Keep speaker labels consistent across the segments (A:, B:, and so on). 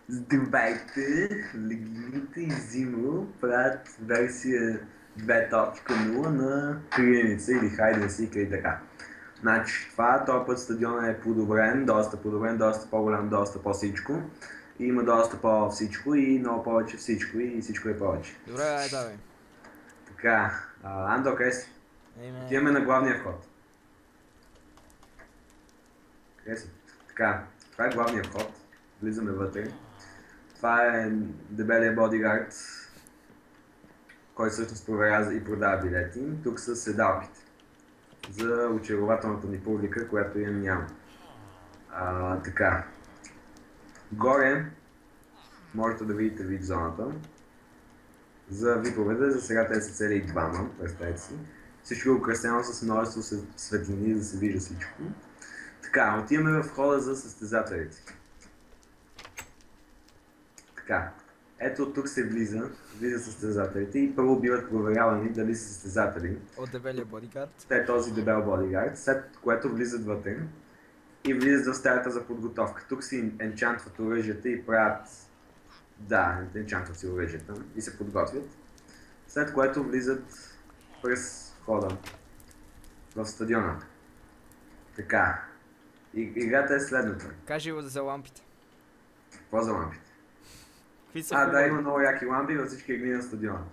A: Здравейте! Легилите и Зимо правят версия 2.0 на криеница или Hide and Seek и така. Значи, този път стадиона е подобрен, доста по-голям, доста по-всичко. И има доста по-всичко и много повече всичко и всичко е повече.
B: Добре, ай давай.
A: Така, Андо, къде си?
B: Име...
A: Отиваме на главния вход. Къде си? Така, това е главния вход. Влизаме вътре. Това е дебелия бодигард, който всъщност проверява и продава билети. Тук са седалките за очарователната ни публика, която я няма. Така. Горе можете да видите вип зоната. За виповете, за сега те са цели и двама, представете си. Всичко е украсено с множество светлини, за да се вижда всичко. Така, отиваме в хода за състезателите. Така, ето тук се влиза състезателите и първо биват проверявани дали са състезатели.
B: От дебелия бодигард.
A: Те този дебел бодигард, след което влизат вътре и влизат в стаята за подготовка. Тук си енчантват оръжията и правят... Да, енчантват си оръжията и се подготвят. След което влизат през входа в стадиона. Така. Играта е следната.
B: Кажи го за лампите.
A: Какво за лампите?
B: Какви са
A: Да, има много яки лампи във всички игри на стадиона.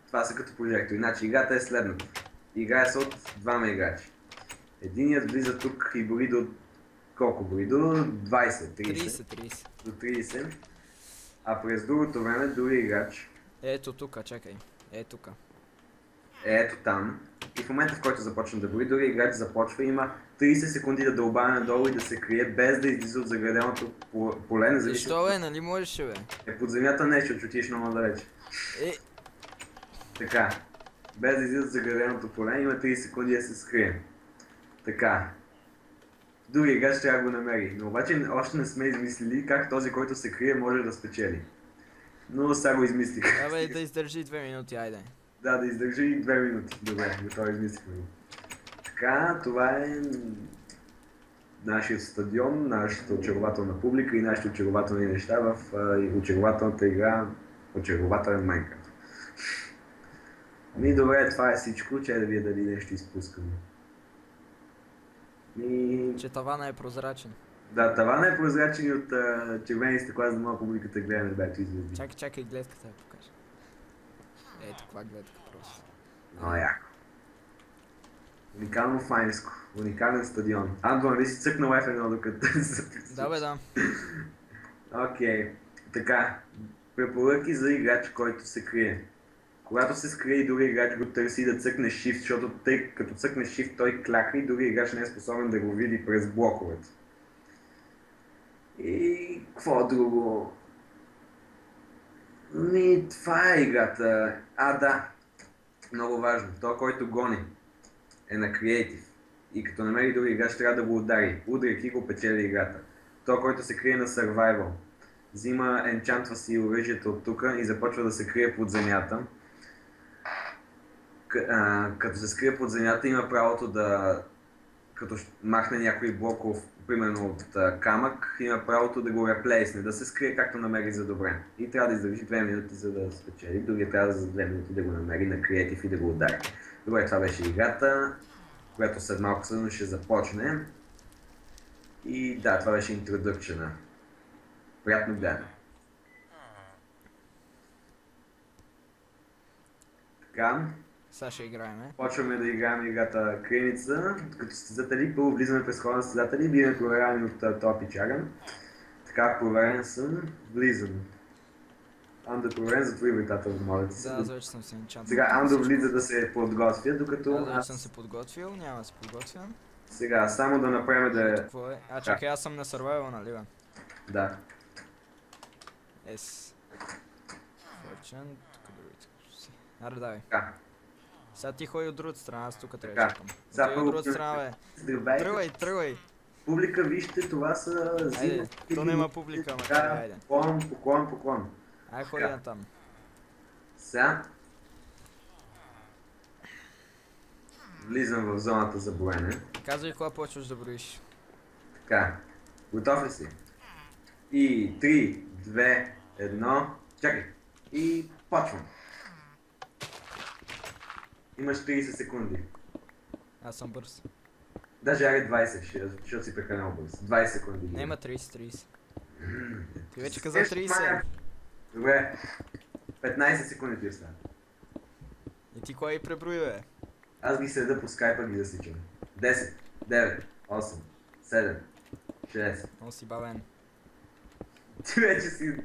A: Това са като прожектори. Значи играта е следната. Играе се от двама играчи. Единият влиза тук и бори до... Колко бори? До 20, 30. До 30. А през другото време други играч.
B: Ето тука, чакай. Тука.
A: Ето там. И в момента, в който започне да бори, други играч започва и има 30 секунди да дълбае надолу и да се крие, без да излиза от заграденото поле. Независимо...
B: Защо нали можеш бе?
A: Под земята не, ще отидеш много далеч. Така. Без да излиза от заграденото поле, има 30 секунди да се скрие. Така. Други играч трябва да го намери, но обаче още не сме измислили как този, който се крие, може да спечели. Но сега го измислих.
B: Абе да издържи 2 минути, айде.
A: Да издържи 2 минути. Добре, готово измислихме го. Така, това е нашият стадион, нашата очарователна публика и нашите очарователни неща в очарователната игра Очарователен Майнкрафт. Добре, това е всичко, че да вие дали нещо изпускаме.
B: Че тавана е прозрачен.
A: Да, тавана е прозрачен и от червени стъкла, за да мога публиката гледа на бето звезди.
B: Чакай гледката да покажа. Ето каква гледка просто.
A: Много яко. Уникално файнско. Уникален стадион. Андон, ли си цъкнал F1 докато се...
B: Да бе, да.
A: Окей. Така. Препоръки за играч, който се крие. Когато се скрие и други играч го търси да цъкне Shift, защото тъй като цъкне Shift той клякне и други играч не е способен да го види през блоковете. И какво друго? Това е играта. Да. Много важно. Той, който гони, е на креатив. И като намери други играч, трябва да го удари. Удряйки го печели играта. Той, който се крие на survival, взима, енчантва си оръжието от тук и започва да се крие под земята. Като се скрие под земята, има правото да, като махне някой блоков, примерно от камък, има правото да го реплейсне, да се скрие както намери за добре. И трябва да издържи 2 минути, за да спечели. Другия трябва за 2 минути да го намери на креатив и да го удари. Добре, това беше играта, която след малко съдно ще започне. И да, това беше интродукшена. Приятно гледане. Така.
B: Сега ще играем,
A: Почваме да играем играта Криеница. Като състезатели, първо влизаме през хода на състезатели, биваме проверявани от този пичага. Така, проверен съм, влизам. Андо проверен, затвори вратата, моля ти се.
B: Да, аз вече съм се енчантвал.
A: Сега Андо влиза да се подготвя, докато
B: аз вече съм се подготвил, няма да се подготвям.
A: Сега, само да направим да...
B: Какво е? Чакай, аз съм на survival, нали бе?
A: Да.
B: Fortune, тук другите. Аре, давай.
A: Така.
B: Сега ти ходи от другата страна, аз тук трябва да чакам.
A: Сега
B: от другата страна, бе. Тръгвай.
A: Публика, вижте, това са...
B: Айде, то нема публика, ама айде.
A: Поклон.
B: Ай, ходи на там.
A: Сега... Влизам в зоната за броене.
B: Казвай кога почваш да броиш.
A: Така. Готов ли си? И 3, 2, 1. Чакай. И почвам. Имаш 30 секунди.
B: Аз съм бърз.
A: Даже аре 20, защото си прекалено бърз. 20 секунди.
B: Няма 30. Ти вече
A: Се
B: каза
A: сещаш,
B: 30.
A: мая. Добре. 15 секунди ти остава.
B: И ти кой преброи, бе?
A: Аз ги следа по скайпа ги засичам. 10, 9, 8, 7, 6.
B: Он си бавен.
A: Ти вече си...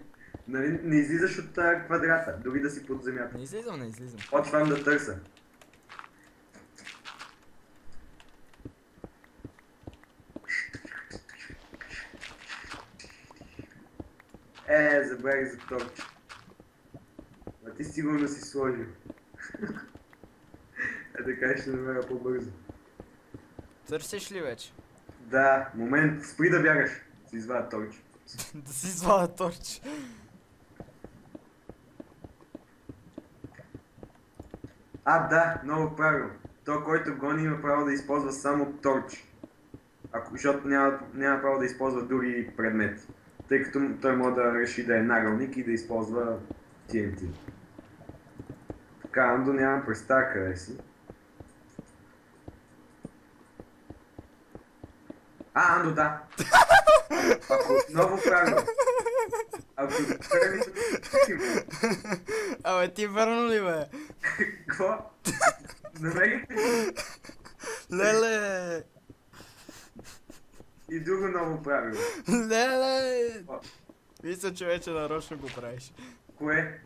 A: Нали, не излизаш от квадрата, дори да си под земята.
B: Не излизам.
A: Почвам да търся. Забравих за торч. А ти сигурно си сложил. Така ще намеря по-бързо.
B: Търсиш ли вече?
A: Да, момент, спри да бягаш. Си извадя торч.
B: Да си извада торч.
A: Да, много правилно. Той, който гони, има право да използва само торч. Защото няма право да използва други предмети. Тъй като той може да реши да е нагълник и да използва TNT. Така, Андо нямам представа къде си. Андо, да! Ако отново правилно. Ако правилно...
B: Абе, ти върна ли, бе?
A: Какво? Намерих ли?
B: Леле!
A: И друго ново правило.
B: Леле!
A: О.
B: Мисля, че вече нарочно го правиш.
A: Кое?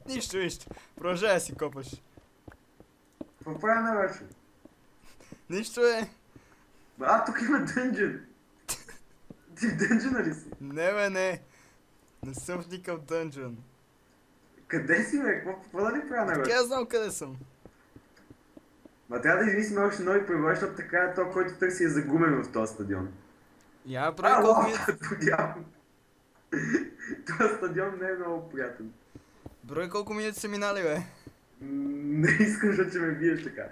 B: Нищо. Продължай да си копаш.
A: Какво правя нарочно?
B: Нищо е.
A: Тук има дънжен. Ти в дънжена ли си?
B: Не, бе, не. Не съм в никакъв дънжън.
A: Къде си, бе? Какво да ни правя нарочно?
B: Така знам къде съм.
A: Трябва да измислим още нови правила, защото така то, който търси е загумен в този стадион.
B: Я брои колко ми...
A: Подявам. Този стадион не е много приятен.
B: Брой колко минути са минали, бе.
A: Не искам, защото ще ме биеш така.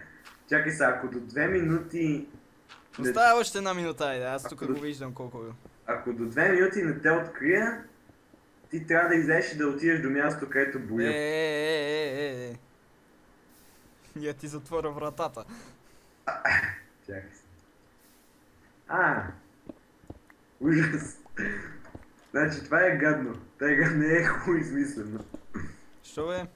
A: Чакай сега, ако до 2 минути...
B: Остава още една минута, айде. Аз тук
A: Ако-
B: го виждам колко е.
A: Ако до 2 минути не те открия, ти трябва да излезеш и да отидеш до място, където боя.
B: Е. Я ти затворя вратата.
A: Чакай се. Ужас. Значи това е гадно. Тега не е хубаво измислено.
B: Що, бе?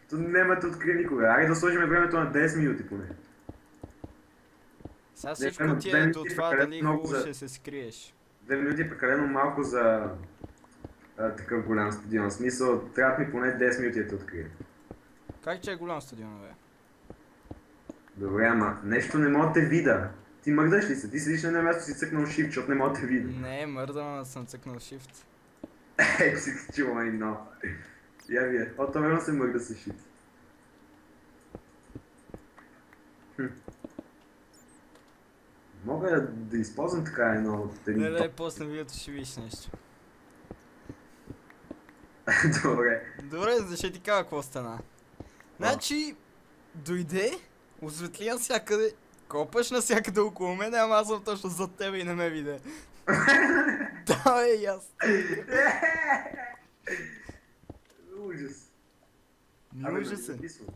A: То няма да открие никога. Айде да сложим времето на 10 минути поне.
B: Сега
A: Не,
B: всичко
A: но
B: ти
A: две
B: е
A: минути
B: до
A: е
B: това
A: прекалено
B: дали
A: много
B: хубаво
A: за-
B: ще се скриеш.
A: 2 минути е прекалено малко за такъв голям стадион. В смисъл, трябва ми поне 10 минути да те открие.
B: Как че е голям стадион, бе?
A: Добре, ама нещо не мога да те вида. Ти мърдаш ли се? Ти седиш на едно място си цъкнал shift, защото не мога да те видя.
B: Не, мърдам, съм цъкнал shift.
A: Си чува и но. Я вие. Това време се мърда с shift. Мога да използвам така едно от един
B: Не, после видеото ще видиш нещо.
A: Добре.
B: Добре, ще ти кажа какво стана. Значи, дойде, осветли навсякъде, копаш навсякъде около мен, ама аз съм точно зад тебе и не ме виде. Да, бе, ясно.
A: Ужас.
B: Не
A: да
B: може
A: не
B: се.
A: записвам.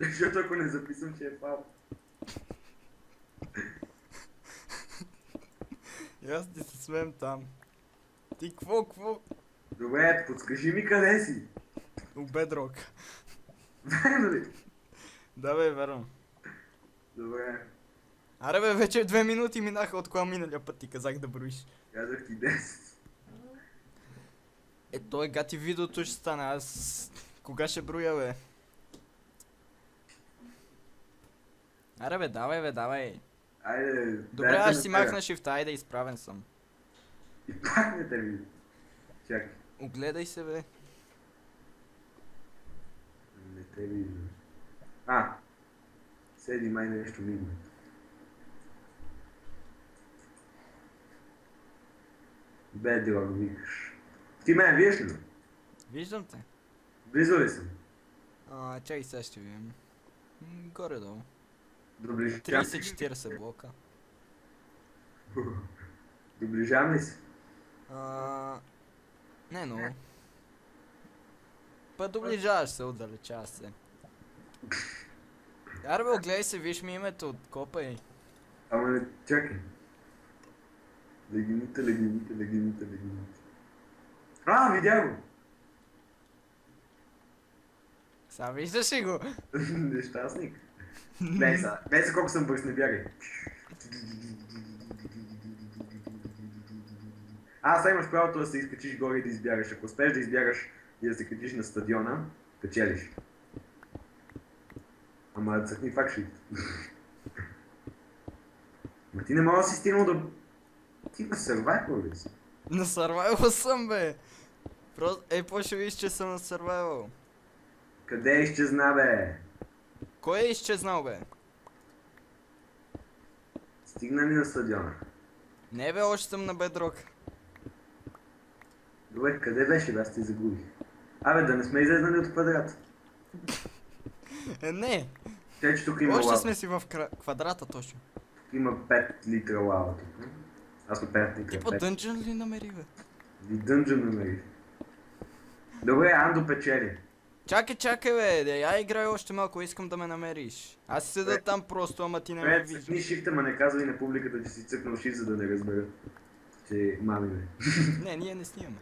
A: Защото ако не записвам, ще е фал.
B: И аз ти се смеем там. Ти какво?
A: Добре, подскажи ми къде си.
B: У Бедрок.
A: Верно ли?
B: Да, бе, верно.
A: Добре.
B: Аре, бе, вече 2 минути минаха от кога миналия път ти казах да броиш.
A: Казах ти 10.
B: Той гати видеото ще стане, аз... Кога ще броя, бе? Аре, бе, давай.
A: Айде.
B: Добре,
A: дайте
B: аз си
A: натега.
B: махна шифта, айде, изправен съм.
A: И пак не те види. Чакай.
B: Огледай се, бе.
A: Не те виждам. Седи май нещо мигне. Бедрок викаш. Ти мен виеш ли?
B: Виждам те.
A: Близо ли съм?
B: Чакай, сега ще видим. Горе-долу.
A: Доближавам
B: 30-40 блока.
A: Доближавам ли се?
B: Не много. Па доближаваш се, отдалечаваш се. Аре бе, огледай се, виж ми името, копай.
A: Ама не, чакай. Легените. Видя го!
B: Сега виждаш ли го?
A: Нещастник. Гледай са колко съм бърз, не бягай. Сега имаш правото да се изкачиш горе и да избягаш. Ако успееш да избягаш и да се качиш на стадиона, печелиш. Ама да цъкни пак шит. Ма ти не мога да си стигнал да... Ти на Survival ли си?
B: На Survival съм, бе. По ще видиш, че съм на Survival.
A: Къде изчезна, бе?
B: Кой е изчезнал, бе?
A: Стигна ли на стадиона?
B: Не, бе, още съм на Bedrock.
A: Добре, къде беше, бе? Аз ти загубих. Да не сме излезнали от квадрата.
B: Не.
A: Че тук има
B: Още
A: лава.
B: сме си в квадрата, точно.
A: Тук има 5 литра лава тук. Аз сме 5 литра.
B: Ти по дънджън ли намери, бе?
A: И дънджън намерих. Добре, Андо печели.
B: Чакай, бе, я играй още малко, искам да ме намериш. Аз си седа там просто, ама ти не ме
A: Добре,
B: виждаш.
A: цъкни шифта, ма не казвай на публиката, че си цъкнал шифт, за да не разберат, че мами ме.
B: Не, ние не снимаме.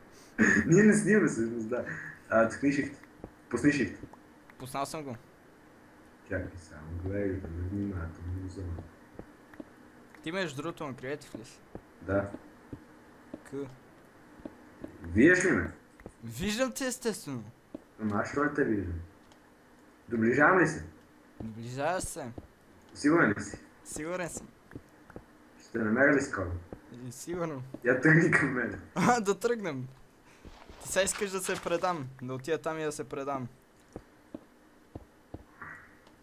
A: Ние не снимаме всъщност, да. Цъкни шифт. Пусни шифт.
B: Пуснал съм го.
A: Чакай само, гледай да ме внимателно за...
B: Ти между другото на креатив ли си?
A: Да.
B: К.
A: Виеш ли ме?
B: Виждам те естествено.
A: Ама аз що не те виждам? Доближавам ли се?
B: Доближаваш се.
A: Сигурен ли си?
B: Сигурен съм.
A: Ще намеря ли скоро?
B: Сигурно.
A: Я тръгни към мен.
B: Да тръгнем. Ти сега искаш да се предам. Да отида там и да се предам.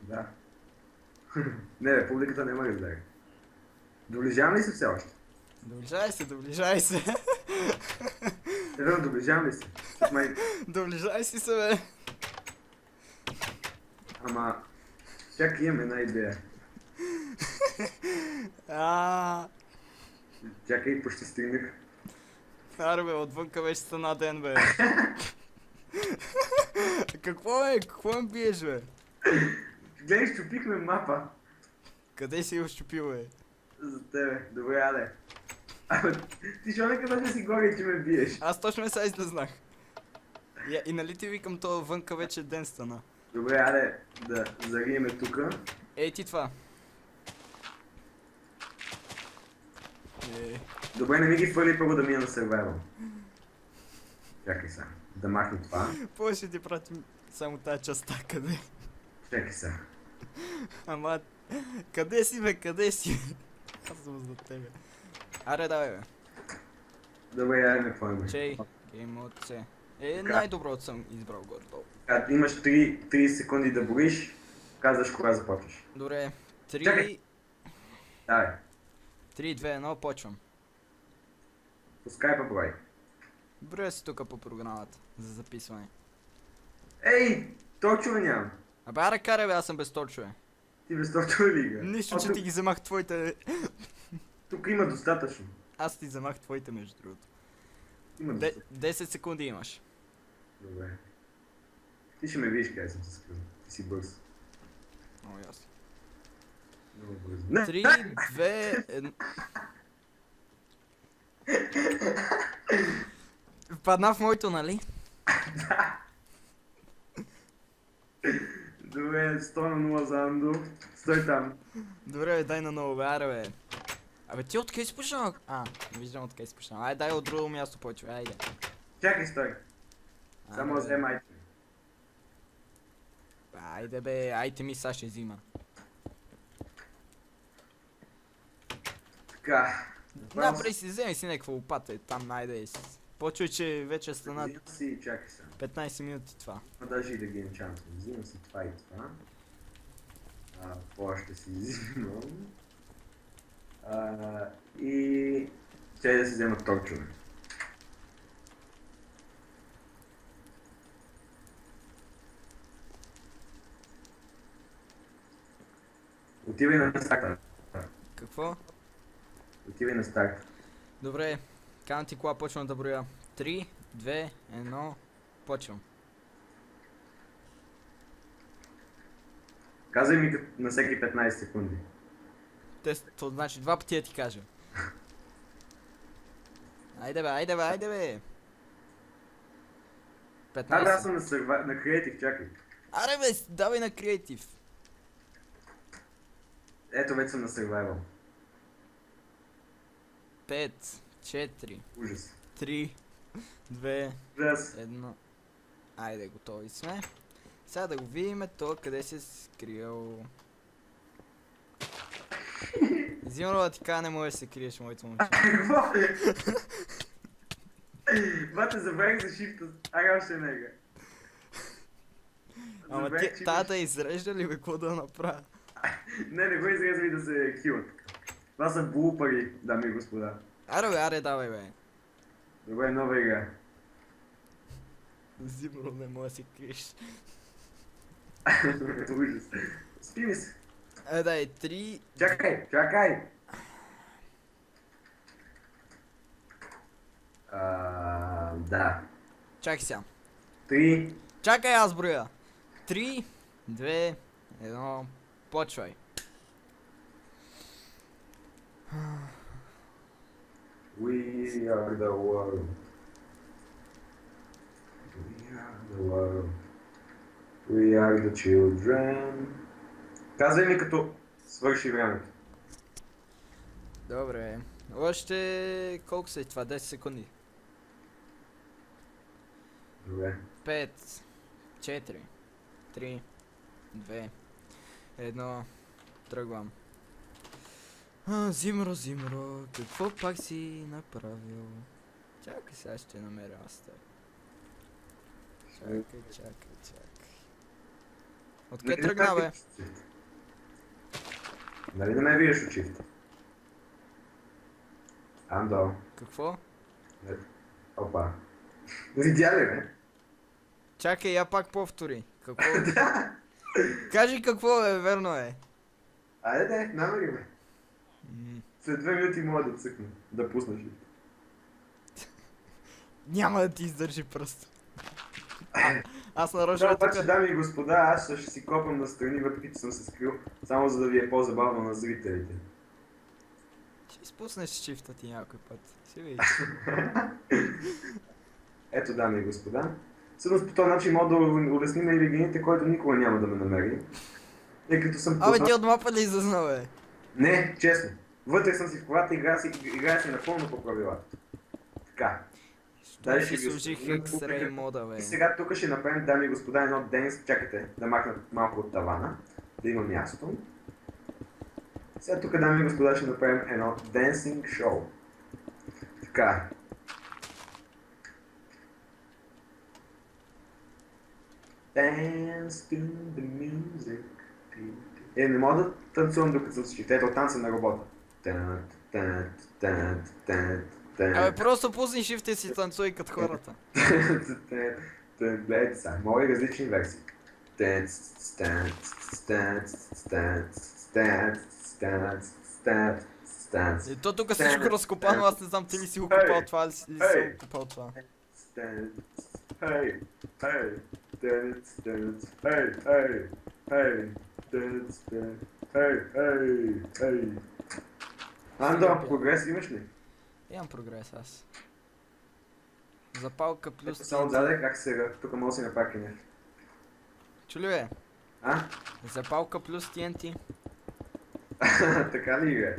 A: Да. Не бе, публиката не ме разбере. Доближавам ли се все още?
B: Доближай се.
A: Верно, доближавам ли се? С май...
B: Доближай си се, бе.
A: Ама... Чакай, имам една идея. Чакай, почти стигнах.
B: Аре, бе, отвънка вече са на ден, бе. Какво ме биеш, бе?
A: Гледай, щупихме мапа.
B: Къде си го щупил, бе?
A: За тебе. Добре, аде. Ти шо нека да си горе, че ме биеш?
B: Аз точно сега излезнах. И нали ти викам, то вънка вече ден стана.
A: Добре, аде да зариеме тука.
B: Ей ти това.
A: Добре, не ми ги хвърли първо да мина на Survival. Чакай сега. Да махна това.
B: По ще ти пратим само тази частта, къде?
A: Чакай сега.
B: Ама... Къде си, бе, къде си? Аз съм за тебе. Аре, давай, бе.
A: Добре, аде ме хвърли.
B: Чей, Game Mode C. Най-доброто съм избрал горе-долу.
A: Имаш 30 секунди да бориш, казваш кога започваш.
B: Добре, 3...
A: Чакай. Давай.
B: 3, 2, 1, почвам.
A: По скайпа брой.
B: Броя си тук по програмата за записване.
A: Ей! Точно нямам.
B: Абе, аре, карай, бе, аз съм без точове.
A: Ти без точно лига.
B: Нищо, че ти ги вземах твоите.
A: Тук има достатъчно.
B: Аз ти вземах твоите, между другото.
A: Има достатъчно.
B: 10 секунди имаш.
A: Добре. Ти ще ме видиш къде съм се скрил. Ти си бърз.
B: Много ясно.
A: Много бърз. Не!
B: 3, 2, 1. Падна в моето, нали?
A: Добре, 100 на 0 за Андо. Стой там.
B: Добре, бе, дай на ново, бе, аре, бе. Абе, ти откъде си почнал? Не виждам откъде си почнал. Айде, дай от друго място почва, айде.
A: Чакай, стой. Само да взема айтеми.
B: Айде, бе, айтеми сега ще взима.
A: Така.
B: Напред си, вземи си някаква лопата и там найде си. Почвай, че вече стана
A: Взимам си, чакай сега.
B: 15 минути това.
A: Даже и да ги енчантвам. Взимам си това и това. По-ще си взимам. И... Ще да си взема торчове. Отивай на старта.
B: Какво?
A: Отивай на старта.
B: Добре, Казвам ти кога почвам да броя. 3, 2, 1, почвам.
A: Казвай ми на всеки 15 секунди.
B: То значи два пъти я ти кажа. Айде бе, айде бе, айде бе.
A: Абе, аз
B: 15.
A: съм на креатив, чакай.
B: Аре бе, давай на креатив.
A: Ето, вече съм на survival.
B: 5, 4,
A: Ужас.
B: 3, 2,
A: Ужас.
B: 1. Айде, готови сме. Сега да го видим то къде се скрил. Зимрова ти кажа, не можеш да се криеш, моето момче.
A: Какво? Бате, забравих за шифта. Ага, още нега.
B: Ама ти, тата изрежда ли бе, какво да направя?
A: Не го изрезва и да се килат. Това са блупари, дами и господа.
B: Аре бе, аре давай бе.
A: Добре, нова игра.
B: Зимро не може да се криеш.
A: Ужас. Спи ми се.
B: Дай, 3.
A: Чакай, чакай! Да.
B: Чакай сега.
A: 3.
B: Чакай, аз броя. 3, 2, 1, почвай.
A: We are the world. We are the world. We are the children. Казвай ми като свърши времето.
B: Добре. Още колко са и това? 10 секунди.
A: Добре.
B: 5, 4, 3, 2, 1, тръгвам. Зимро, Зимро, какво пак си направил? Чакай, сега ще намеря аз теб. Чакай. Откъде тръгна, бе?
A: Нали не ме виждаш очите? Андо.
B: Какво?
A: Опа. Видя ли, бе?
B: Чакай, я пак повтори. Какво? Кажи какво е, верно е.
A: Айде, намери ме. След 2 минути мога да цъкна, да пуснеш ли.
B: Няма да ти издържи пръст. Аз нарочно
A: Да,
B: тук.
A: обаче, дами и господа, аз ще си копам настрани, въпреки че съм се скрил, само за да ви е по-забавно на зрителите.
B: Ще изпуснеш шифта ти някой път. Ще видиш.
A: Ето, дами и господа. Всъщност по този начин мога да улесним и легените, който никога няма да ме намери. Тъй като съм
B: Абе,
A: пуснал...
B: ти от мапа ли излезна, бе?
A: Не, честно. Вътре съм си в колата и играя си напълно по правилата. Така.
B: Дай ще служих X-Ray мода, бе.
A: И сега тук ще направим, дами и господа, едно денс. Чакайте да махна малко от тавана, да има място. Сега тук, дами и господа, ще направим едно dancing show. Така. Dance to the music. Не мога да танцувам докато се случи. Ето танца на робота.
B: Абе, просто пусни шифта и си танцуй като хората.
A: Гледайте сега, мога и различни версии.
B: И то тук всичко разкопано, аз не знам ти ли си го копал това, ли си го копал това.
A: Hey, hey, dance, dance, hey, hey, hey, dance, dance, hey, hey, hey. Андо, прогрес имаш ли?
B: Имам прогрес аз. Запалка плюс
A: Ето само отзаде как сега, тук мога да си направя нещо.
B: Чули бе?
A: А?
B: Запалка плюс TNT.
A: Така ли е?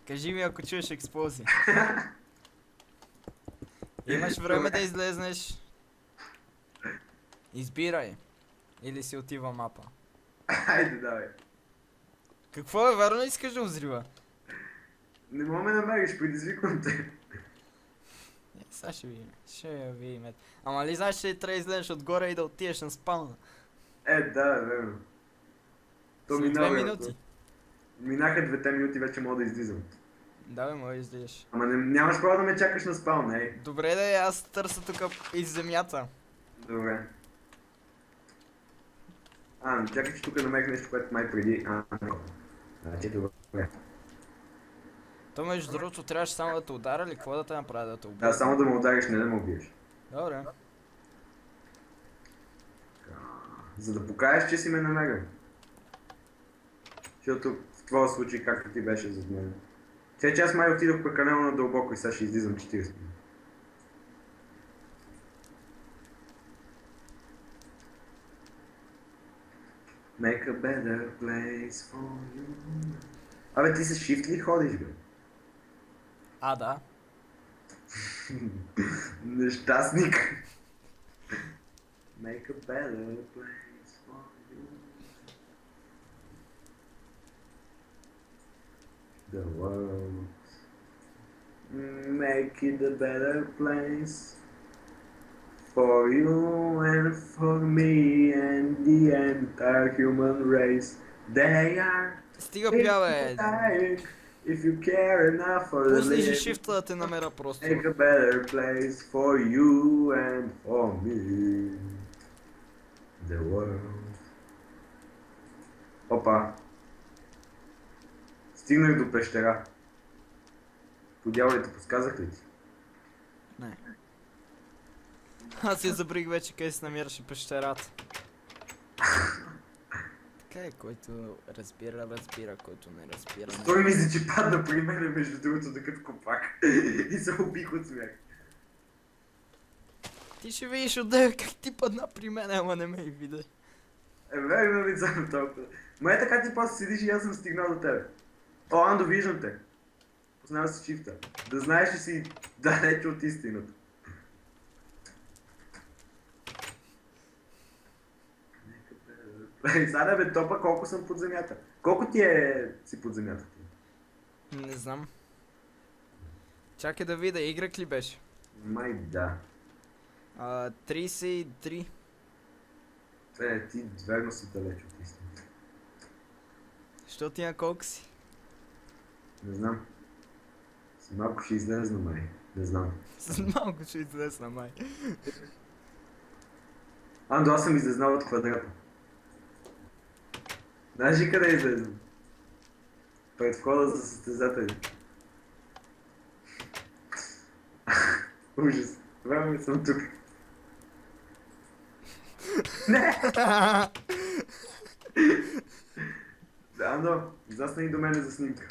B: Кажи ми ако чуеш експлозия. Имаш време да излезнеш. Избирай. Или си отива мапа.
A: Хайде, давай.
B: Какво е, верно искаш да взрива?
A: Не мога ме намериш, предизвиквам те.
B: Сега ще видим. Ще видим. Ама ли знаеш, че трябва да излезеш отгоре и да отидеш на спауна?
A: Да, верно. То
B: След 2
A: минава.
B: минути.
A: Минаха 2 минути, вече мога да излизам.
B: Да бе, може да излезеш.
A: Ама нямаш право да ме чакаш на спаун, ей.
B: Добре да е, аз търся тук из земята.
A: Добре. Чакай, че тук намерих нещо, което май преди. Не. Значи добре.
B: То между другото трябваше само да те ударя или какво да те направи да те убие?
A: Да, само да ме удариш, не да ме убиеш.
B: Добре.
A: За да покажеш, че си ме намерил. Защото в твоя случай, както ти беше зад мен. Че аз май отидох прекалено дълбоко и сега ще излизам 40 минути. Make a better place for you. Абе, ти с shift ли ходиш, бе?
B: А, да.
A: Нещастник. Make a better place for you. The world. Make it a better place for you and for me and the entire human race. They are
B: Стига пя, бе.
A: dying if you care enough for the
B: Пусни си
A: living.
B: шифта да те намеря просто.
A: Make a better place for you and for me. The world. Опа. Стигнах до пещера. По дяволите подсказах ли ти?
B: Не. Аз я забрих вече къде се намираше пещерата. Така е, който разбира, който не разбира. Не.
A: Той мисли, че падна при мен, между другото, докато копах. И се убих от смях.
B: Ти ще видиш отдеве как ти падна при мен, ама не ме и видя.
A: Верно ли само толкова? Ма е така ти просто седиш и аз съм стигнал до тебе. О, Андо, виждам те. Познава си чифта. Да знаеш, че си далеч от истината. Сега бе, топа колко съм под земята. Колко ти си под земята ти?
B: Не знам. Чакай да видя, Y ли беше?
A: Май да.
B: 33.
A: Ти верно си далеч от истината.
B: Що ти на колко си?
A: Не знам. С малко ще излезна, май. Не знам.
B: С малко ще излезна, май.
A: Андо, аз съм излезнал от квадрата. Знаеш ли къде излезнам? Пред входа за състезатели. Ужас. Време съм тук. Не! Да, Андо, засна и до мене за снимка.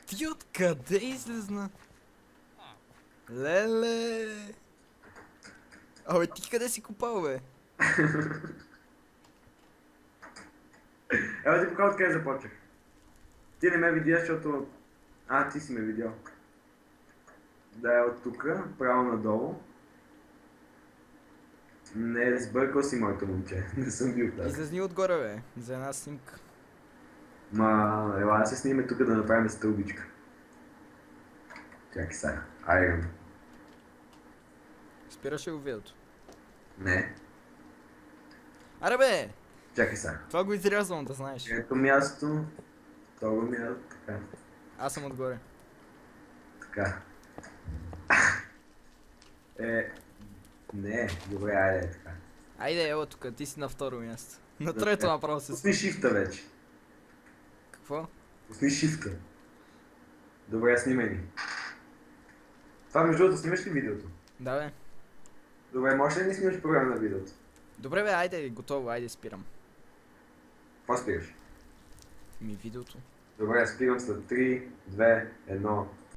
B: Ти откъде излезна? Леле! Абе, ти къде си копал, бе?
A: Ева ти покажа откъде започнах. Ти не ме видя, защото... ти си ме видял. Да, е от тук, право надолу. Не, сбъркал си моето момче. Не съм бил тази.
B: Излезни отгоре, бе, за една снимка.
A: Ела да се сниме тук да направим стълбичка. Чакай сега. Айде.
B: Спираше го видеото.
A: Не.
B: Аре, бе!
A: Чакай сега.
B: Това го изрязвам, да знаеш.
A: Ето място. Това място. Така.
B: Аз съм отгоре.
A: Така. Не. Добре, айде така.
B: Айде, ела тук, ти си на второ място. На трето направо се
A: Пусни шифта вече.
B: Какво?
A: Пусни шифта. Добре, снимай ни. Това между другото, снимаш ли видеото?
B: Да, бе.
A: Добре, можеш ли да ни снимаш програма на видеото?
B: Добре, бе, айде, готово, айде, спирам.
A: Какво спираш?
B: Видеото.
A: Добре, спирам след 3, 2, 1.